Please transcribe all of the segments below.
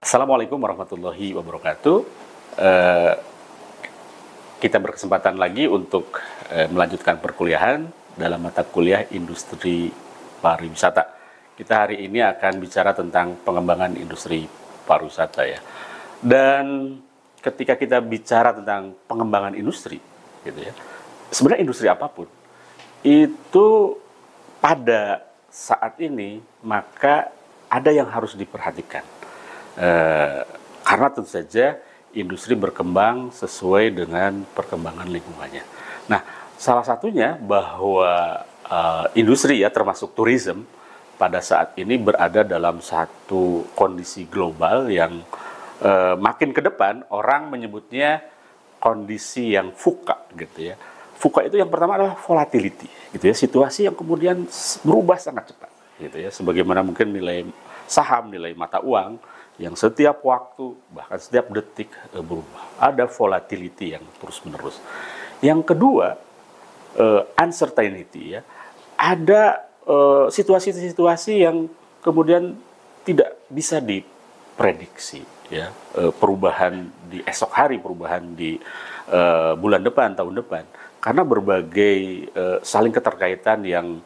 Assalamualaikum warahmatullahi wabarakatuh. Eh, kita berkesempatan lagi untuk melanjutkan perkuliahan dalam mata kuliah Industri Pariwisata. Kita hari ini akan bicara tentang pengembangan industri pariwisata ya. Dan ketika kita bicara tentang pengembangan industri, gitu ya, sebenarnya industri apapun itu pada saat ini maka ada yang harus diperhatikan. Karena tentu saja industri berkembang sesuai dengan perkembangan lingkungannya. Nah, salah satunya bahwa industri ya termasuk tourism pada saat ini berada dalam satu kondisi global yang makin ke depan orang menyebutnya kondisi yang VUCA gitu ya. VUCA itu yang pertama adalah volatility gitu ya, situasi yang kemudian berubah sangat cepat gitu ya. Sebagaimana mungkin nilai saham, nilai mata uang yang setiap waktu, bahkan setiap detik berubah. Ada volatility yang terus-menerus. Yang kedua, uncertainty ya. Ada situasi-situasi yang kemudian tidak bisa diprediksi ya. Perubahan di esok hari, perubahan di bulan depan, tahun depan. Karena berbagai saling keterkaitan yang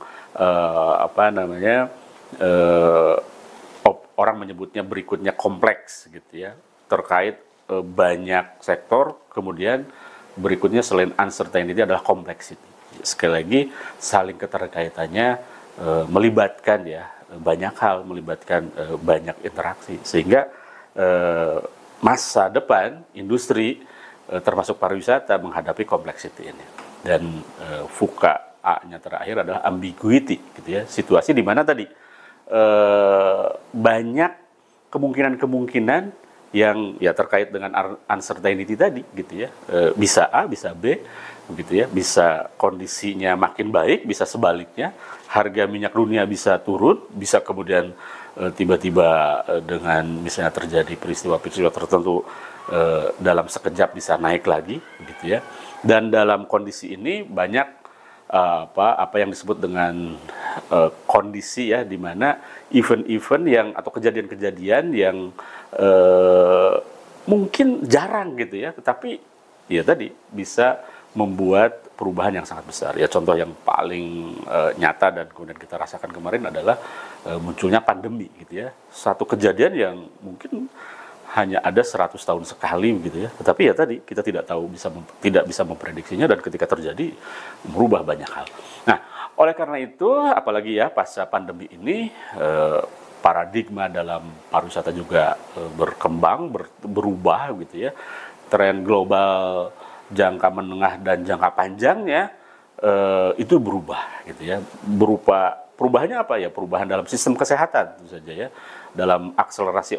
orang menyebutnya berikutnya kompleks gitu ya, terkait banyak sektor. Kemudian berikutnya selain uncertainty adalah complexity. Sekali lagi saling keterkaitannya melibatkan ya banyak hal, melibatkan banyak interaksi, sehingga masa depan industri termasuk pariwisata menghadapi complexity ini. Dan VUCA A-nya terakhir adalah ambiguity gitu ya, situasi di mana tadi banyak kemungkinan-kemungkinan yang ya terkait dengan uncertainty tadi gitu ya, bisa A, bisa B gitu ya, bisa kondisinya makin baik, bisa sebaliknya, harga minyak dunia bisa turun, bisa kemudian tiba-tiba dengan misalnya terjadi peristiwa-peristiwa tertentu dalam sekejap bisa naik lagi gitu ya. Dan dalam kondisi ini banyak apa yang disebut dengan kondisi ya, di mana event-event yang atau kejadian-kejadian yang mungkin jarang gitu ya, tetapi ya tadi bisa membuat perubahan yang sangat besar. Ya contoh yang paling nyata dan kemudian kita rasakan kemarin adalah munculnya pandemi gitu ya. Satu kejadian yang mungkin hanya ada 100 tahun sekali gitu ya. Tetapi ya tadi kita tidak bisa memprediksinya, dan ketika terjadi merubah banyak hal. Nah, oleh karena itu apalagi ya pasca pandemi ini paradigma dalam pariwisata juga berkembang, berubah gitu ya. Tren global jangka menengah dan jangka panjangnya itu berubah gitu ya. Berupa perubahannya apa ya? Perubahan dalam sistem kesehatan tentu saja ya. Dalam akselerasi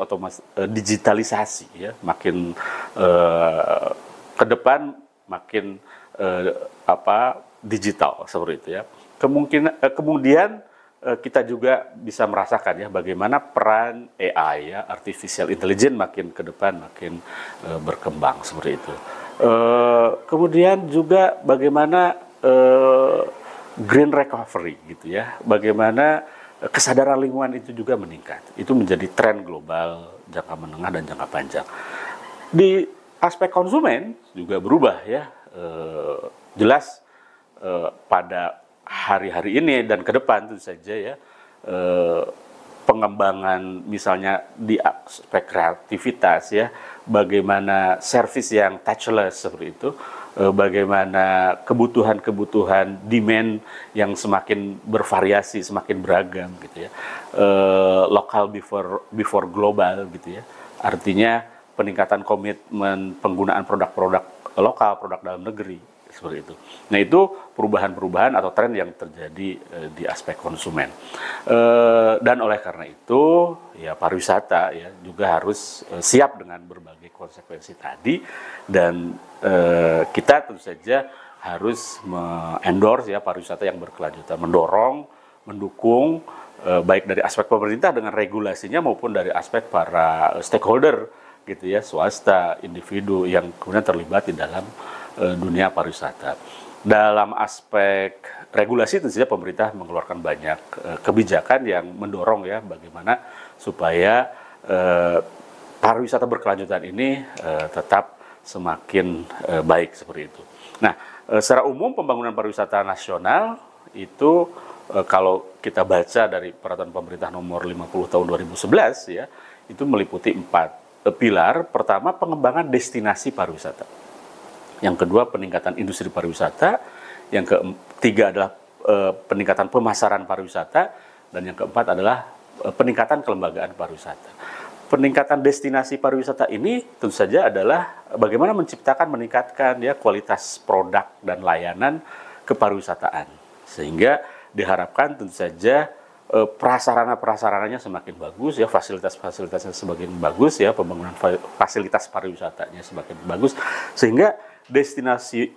digitalisasi ya, makin ke depan makin digital seperti itu ya. Kemudian kita juga bisa merasakan ya bagaimana peran AI ya, artificial intelligence makin ke depan makin berkembang seperti itu. Kemudian juga bagaimana green recovery gitu ya, bagaimana kesadaran lingkungan itu juga meningkat. Itu menjadi tren global jangka menengah dan jangka panjang. Di aspek konsumen juga berubah ya. Jelas pada hari-hari ini dan ke depan tentu saja ya, pengembangan misalnya di aspek kreativitas ya, bagaimana service yang touchless seperti itu, bagaimana kebutuhan-kebutuhan demand yang semakin bervariasi, semakin beragam gitu ya, lokal before global gitu ya, artinya peningkatan komitmen penggunaan produk-produk lokal, produk dalam negeri seperti itu. Nah itu perubahan-perubahan atau tren yang terjadi di aspek konsumen, dan oleh karena itu ya pariwisata ya juga harus siap dengan berbagai konsekuensi tadi, dan kita tentu saja harus endorse ya pariwisata yang berkelanjutan, mendukung baik dari aspek pemerintah dengan regulasinya maupun dari aspek para stakeholder gitu ya, swasta, individu yang kemudian terlibat di dalam dunia pariwisata. Dalam aspek regulasi tentu saja pemerintah mengeluarkan banyak kebijakan yang mendorong ya bagaimana supaya pariwisata berkelanjutan ini tetap semakin baik seperti itu. Nah, secara umum pembangunan pariwisata nasional itu kalau kita baca dari peraturan pemerintah nomor 50 tahun 2011 ya, itu meliputi 4 pilar. Pertama, pengembangan destinasi pariwisata. Yang kedua, peningkatan industri pariwisata. Yang ketiga adalah peningkatan pemasaran pariwisata. Dan yang keempat adalah peningkatan kelembagaan pariwisata. Peningkatan destinasi pariwisata ini tentu saja adalah bagaimana menciptakan, meningkatkan ya kualitas produk dan layanan kepariwisataan. Sehingga diharapkan tentu saja prasarana-prasarananya semakin bagus ya, fasilitas-fasilitasnya semakin bagus ya, pembangunan fasilitas pariwisatanya semakin bagus, sehingga destinasi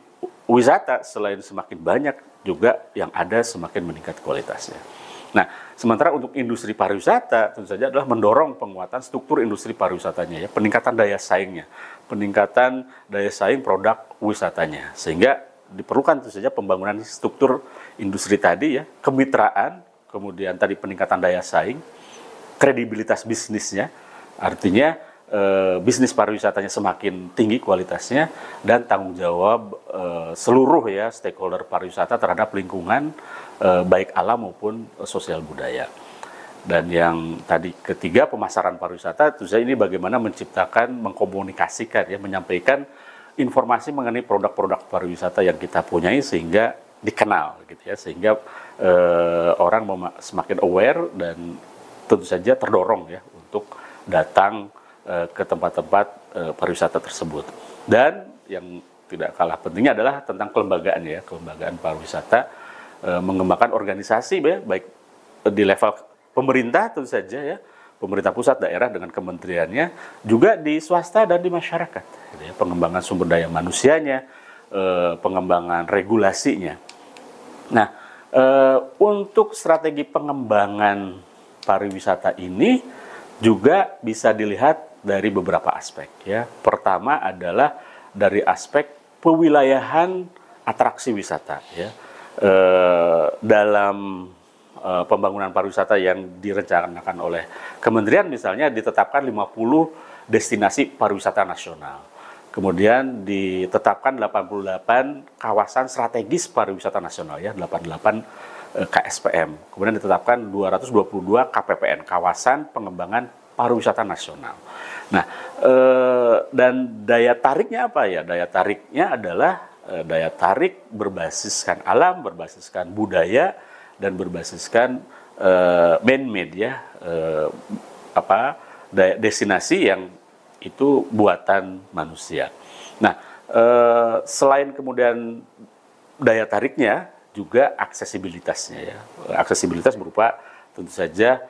wisata selain semakin banyak juga yang ada semakin meningkat kualitasnya. Nah, sementara untuk industri pariwisata tentu saja adalah mendorong penguatan struktur industri pariwisatanya ya, peningkatan daya saingnya, peningkatan daya saing produk wisatanya, sehingga diperlukan tentu saja pembangunan struktur industri tadi ya, kemitraan, kemudian tadi peningkatan daya saing, kredibilitas bisnisnya, artinya bisnis pariwisatanya semakin tinggi kualitasnya, dan tanggung jawab seluruh ya stakeholder pariwisata terhadap lingkungan baik alam maupun sosial budaya. Dan yang tadi ketiga, pemasaran pariwisata, tentu saja ini bagaimana menciptakan, mengkomunikasikan ya, menyampaikan informasi mengenai produk-produk pariwisata yang kita punyai sehingga dikenal gitu ya, sehingga orang semakin aware dan tentu saja terdorong ya untuk datang ke tempat-tempat pariwisata tersebut. Dan yang tidak kalah pentingnya adalah tentang kelembagaan ya, kelembagaan pariwisata, mengembangkan organisasi ya, baik di level pemerintah tentu saja ya, pemerintah pusat, daerah dengan kementeriannya, juga di swasta dan di masyarakat. Gitu ya. Pengembangan sumber daya manusianya, pengembangan regulasinya. Nah, untuk strategi pengembangan pariwisata ini juga bisa dilihat dari beberapa aspek. Ya. Pertama adalah dari aspek pewilayahan atraksi wisata. Ya. Dalam pembangunan pariwisata yang direncanakan oleh kementerian misalnya ditetapkan 50 destinasi pariwisata nasional. Kemudian ditetapkan 88 kawasan strategis pariwisata nasional ya, 88 KSPM. Kemudian ditetapkan 222 KPPN, kawasan pengembangan pariwisata nasional. Nah, dan daya tariknya apa ya? Daya tariknya adalah daya tarik berbasiskan alam, berbasiskan budaya, dan berbasiskan man-made ya, destinasi yang itu buatan manusia. Nah, selain kemudian daya tariknya, juga aksesibilitasnya ya. Aksesibilitas berupa tentu saja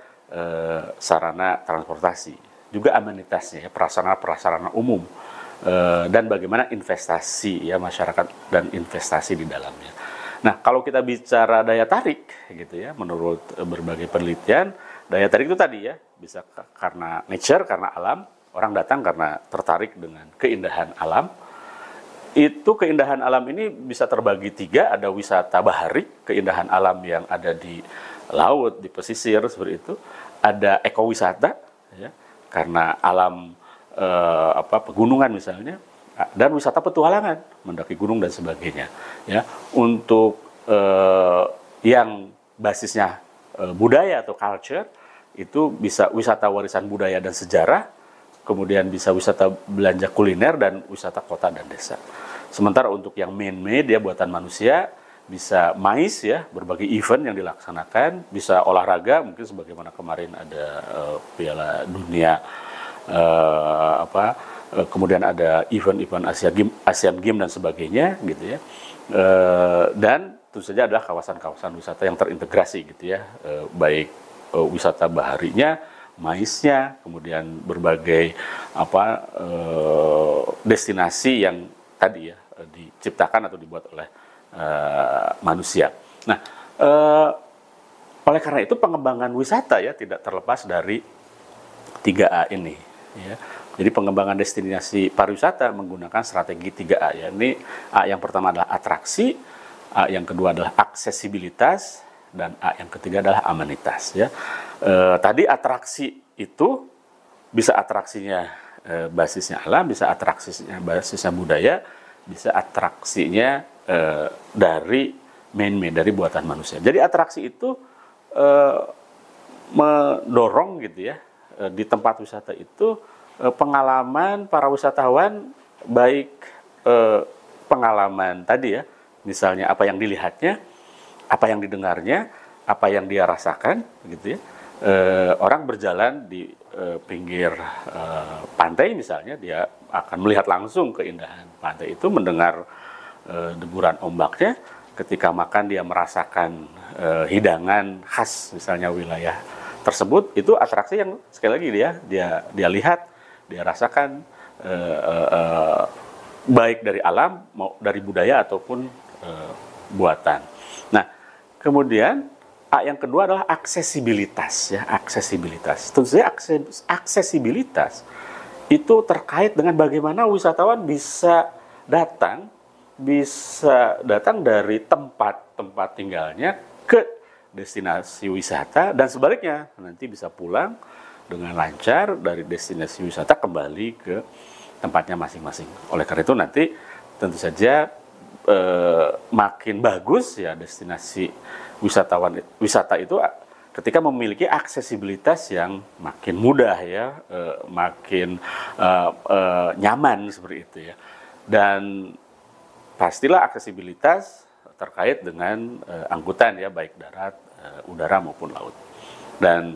sarana transportasi, juga amenitasnya ya, prasarana-prasarana umum, dan bagaimana investasi ya masyarakat dan investasi di dalamnya. Nah, kalau kita bicara daya tarik gitu ya, menurut berbagai penelitian, daya tarik itu tadi ya, bisa karena nature, karena alam, orang datang karena tertarik dengan keindahan alam. Itu keindahan alam ini bisa terbagi 3, ada wisata bahari, keindahan alam yang ada di laut, di pesisir seperti itu. Ada ekowisata ya, karena alam pegunungan misalnya. Dan wisata petualangan, mendaki gunung dan sebagainya. Ya, untuk yang basisnya budaya atau culture, itu bisa wisata warisan budaya dan sejarah, kemudian bisa wisata belanja kuliner dan wisata kota dan desa. Sementara untuk yang man-made ya, buatan manusia, bisa mais ya, berbagai event yang dilaksanakan, bisa olahraga, mungkin sebagaimana kemarin ada Piala Dunia kemudian ada event-event Asian Games dan sebagainya gitu ya, dan tentu saja adalah kawasan-kawasan wisata yang terintegrasi gitu ya, baik wisata baharinya, maisnya, kemudian berbagai destinasi yang tadi ya diciptakan atau dibuat oleh manusia. Nah, oleh karena itu pengembangan wisata ya tidak terlepas dari 3A ini ya. Jadi pengembangan destinasi pariwisata menggunakan strategi 3A ya. Ini A yang pertama adalah atraksi, A yang kedua adalah aksesibilitas, dan A yang ketiga adalah amenitas ya. Tadi atraksi itu bisa atraksinya basisnya alam, bisa atraksinya basisnya budaya, bisa atraksinya dari man-made, dari buatan manusia. Jadi atraksi itu mendorong gitu ya, di tempat wisata itu pengalaman para wisatawan, baik pengalaman tadi ya, misalnya apa yang dilihatnya, apa yang didengarnya, apa yang dia rasakan gitu ya. Orang berjalan di pinggir pantai misalnya, dia akan melihat langsung keindahan pantai itu, mendengar deburan ombaknya. Ketika makan dia merasakan hidangan khas misalnya wilayah tersebut. Itu atraksi yang sekali lagi dia lihat, dia rasakan, baik dari alam, mau dari budaya ataupun buatan. Nah, kemudian yang kedua adalah aksesibilitas ya, aksesibilitas. Tentu saja aksesibilitas itu terkait dengan bagaimana wisatawan bisa datang dari tempat tinggalnya ke destinasi wisata, dan sebaliknya nanti bisa pulang dengan lancar dari destinasi wisata kembali ke tempatnya masing-masing. Oleh karena itu nanti tentu saja makin bagus ya destinasi wisata itu ketika memiliki aksesibilitas yang makin mudah ya, makin nyaman seperti itu ya. Dan pastilah aksesibilitas terkait dengan angkutan ya, baik darat, udara maupun laut. Dan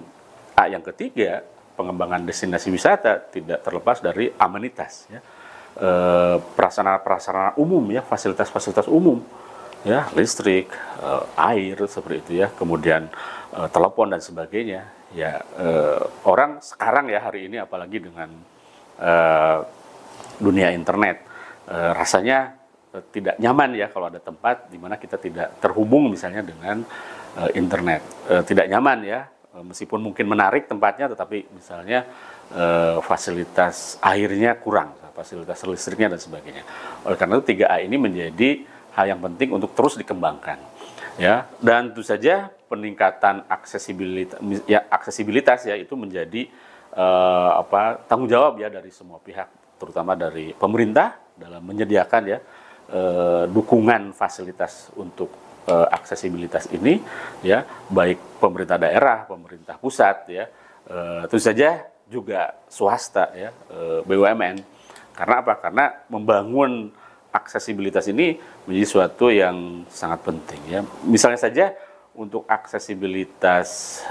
yang ketiga, pengembangan destinasi wisata tidak terlepas dari amenitas ya. Prasarana umum ya, fasilitas-fasilitas umum ya, listrik, air seperti itu ya, kemudian telepon dan sebagainya ya. Orang sekarang ya hari ini apalagi dengan dunia internet, rasanya tidak nyaman ya kalau ada tempat di mana kita tidak terhubung misalnya dengan internet. Tidak nyaman ya, meskipun mungkin menarik tempatnya, tetapi misalnya fasilitas airnya kurang, fasilitas listriknya dan sebagainya. Oleh karena itu 3A ini menjadi hal yang penting untuk terus dikembangkan ya. Dan tentu saja peningkatan aksesibilitas ya itu menjadi tanggung jawab ya dari semua pihak, terutama dari pemerintah dalam menyediakan ya dukungan fasilitas untuk aksesibilitas ini ya, baik pemerintah daerah, pemerintah pusat ya, tentu saja juga swasta ya, BUMN. Karena apa? Karena membangun aksesibilitas ini menjadi suatu yang sangat penting ya. Misalnya saja untuk aksesibilitas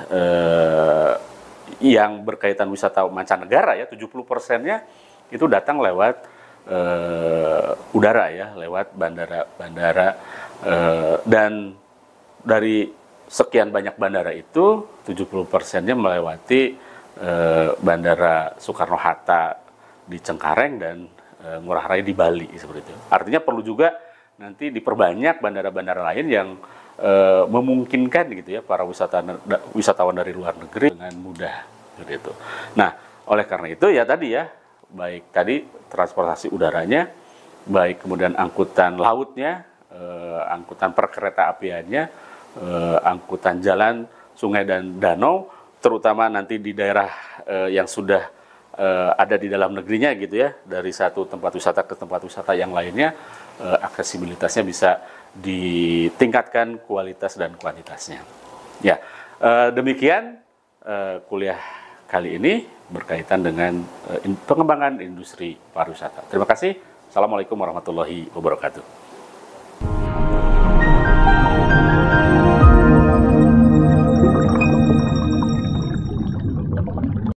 yang berkaitan wisata mancanegara ya, 70%-nya itu datang lewat udara ya, lewat bandara-bandara, dan dari sekian banyak bandara itu 70%-nya melewati Bandara Soekarno-Hatta di Cengkareng dan Ngurah Rai di Bali seperti itu. Artinya perlu juga nanti diperbanyak bandara-bandara lain yang memungkinkan gitu ya para wisatawan dari luar negeri dengan mudah seperti itu. Nah, oleh karena itu ya tadi ya, baik tadi transportasi udaranya, baik kemudian angkutan lautnya, angkutan perkereta apiannya, angkutan jalan, sungai dan danau, terutama nanti di daerah yang sudah ada di dalam negerinya gitu ya, dari satu tempat wisata ke tempat wisata yang lainnya, aksesibilitasnya bisa ditingkatkan kualitas dan kuantitasnya. Ya, demikian kuliah kali ini berkaitan dengan pengembangan industri pariwisata. Terima kasih. Assalamualaikum warahmatullahi wabarakatuh.